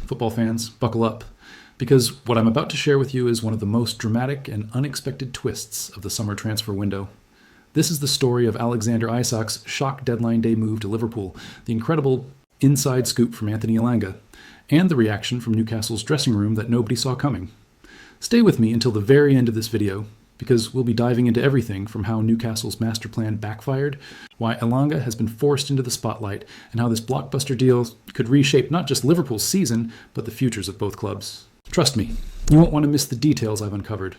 Football fans, buckle up, because what I'm about to share with you is one of the most dramatic and unexpected twists of the summer transfer window. This is the story of Alexander Isak's shock deadline day move to Liverpool, the incredible inside scoop from Anthony Elanga, and the reaction from Newcastle's dressing room that nobody saw coming. Stay with me until the very end of this video, because we'll be diving into everything from how Newcastle's master plan backfired, why Elanga has been forced into the spotlight, and how this blockbuster deal could reshape not just Liverpool's season, but the futures of both clubs. Trust me, you won't want to miss the details I've uncovered.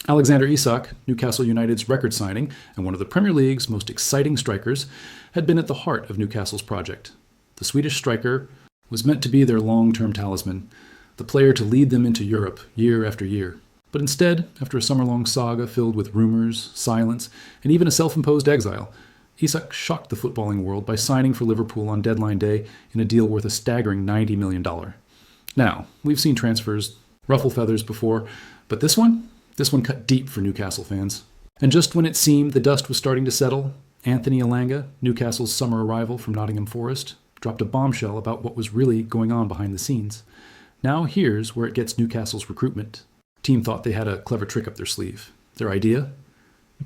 Alexander Isak, Newcastle United's record signing and one of the Premier League's most exciting strikers, had been at the heart of Newcastle's project. The Swedish striker was meant to be their long-term talisman, the player to lead them into Europe year after year. But instead, after a summer-long saga filled with rumors, silence, and even a self-imposed exile, Isak shocked the footballing world by signing for Liverpool on deadline day in a deal worth a staggering $90 million. Now, we've seen transfers ruffle feathers before, but this one cut deep for Newcastle fans. And just when it seemed the dust was starting to settle, Anthony Elanga, Newcastle's summer arrival from Nottingham Forest, dropped a bombshell about what was really going on behind the scenes. Now here's where it gets Newcastle's recruitment. The team thought they had a clever trick up their sleeve. Their idea?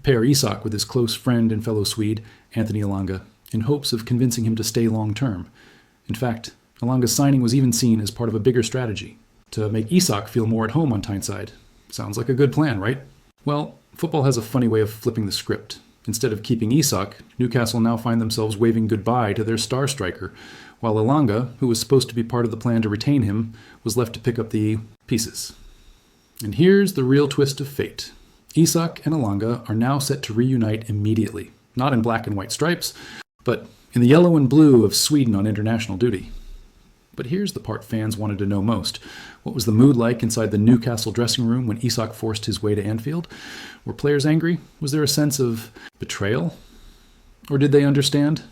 Pair Isak with his close friend and fellow Swede, Anthony Elanga, in hopes of convincing him to stay long-term. In fact, Elanga's signing was even seen as part of a bigger strategy, to make Isak feel more at home on Tyneside. Sounds like a good plan, right? Well, football has a funny way of flipping the script. Instead of keeping Isak, Newcastle now find themselves waving goodbye to their star striker, while Elanga, who was supposed to be part of the plan to retain him, was left to pick up the pieces. And here's the real twist of fate. Isak and Elanga are now set to reunite immediately, not in black and white stripes, but in the yellow and blue of Sweden on international duty. But here's the part fans wanted to know most. What was the mood like inside the Newcastle dressing room when Isak forced his way to Anfield? Were players angry? Was there a sense of betrayal? Or did they understand?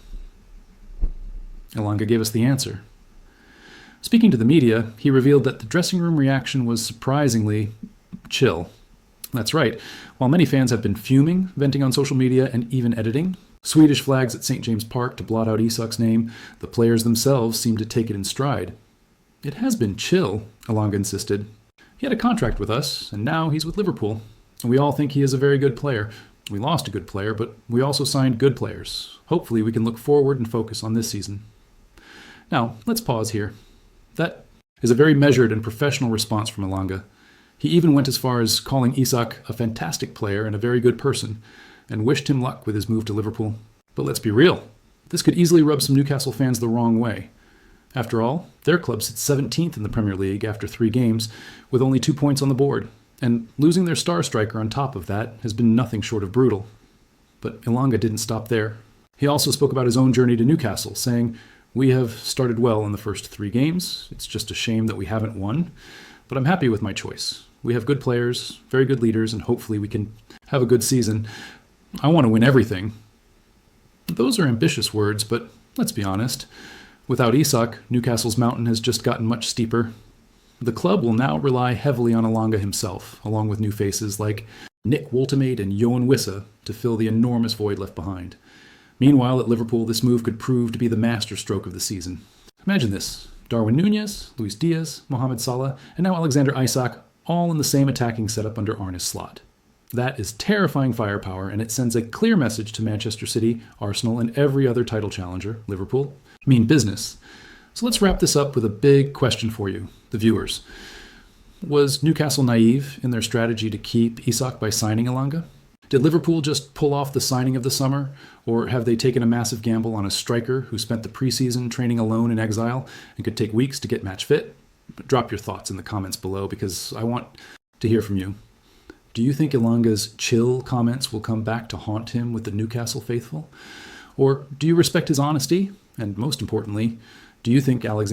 Elanga gave us the answer. Speaking to the media, he revealed that the dressing room reaction was surprisingly chill. That's right. While many fans have been fuming, venting on social media, and even editing Swedish flags at St. James Park to blot out Isak's name, the players themselves seemed to take it in stride. It has been chill, Elanga insisted. He had a contract with us, and now he's with Liverpool. And we all think he is a very good player. We lost a good player, but we also signed good players. Hopefully we can look forward and focus on this season. Now, let's pause here. That is a very measured and professional response from Elanga. He even went as far as calling Isak a fantastic player and a very good person, and wished him luck with his move to Liverpool. But let's be real. This could easily rub some Newcastle fans the wrong way. After all, their club sits 17th in the Premier League after 3 games, with only 2 points on the board, and losing their star striker on top of that has been nothing short of brutal. But Elanga didn't stop there. He also spoke about his own journey to Newcastle, saying, "We have started well in the first 3 games. It's just a shame that we haven't won, but I'm happy with my choice. We have good players, very good leaders, and hopefully we can have a good season. I want to win everything." Those are ambitious words, but let's be honest. Without Isak, Newcastle's mountain has just gotten much steeper. The club will now rely heavily on Elanga himself, along with new faces like Nick Woltemade and Johan Wissa to fill the enormous void left behind. Meanwhile, at Liverpool, this move could prove to be the masterstroke of the season. Imagine this. Darwin Núñez, Luis Diaz, Mohamed Salah, and now Alexander Isak, all in the same attacking setup under Arne's slot. That is terrifying firepower, and it sends a clear message to Manchester City, Arsenal, and every other title challenger, Liverpool. Mean business. So let's wrap this up with a big question for you, the viewers. Was Newcastle naive in their strategy to keep Isak by signing Elanga? Did Liverpool just pull off the signing of the summer, or have they taken a massive gamble on a striker who spent the preseason training alone in exile and could take weeks to get match fit? Drop your thoughts in the comments below, because I want to hear from you. Do you think Elanga's chill comments will come back to haunt him with the Newcastle faithful? Or do you respect his honesty? And most importantly, do you think Alexander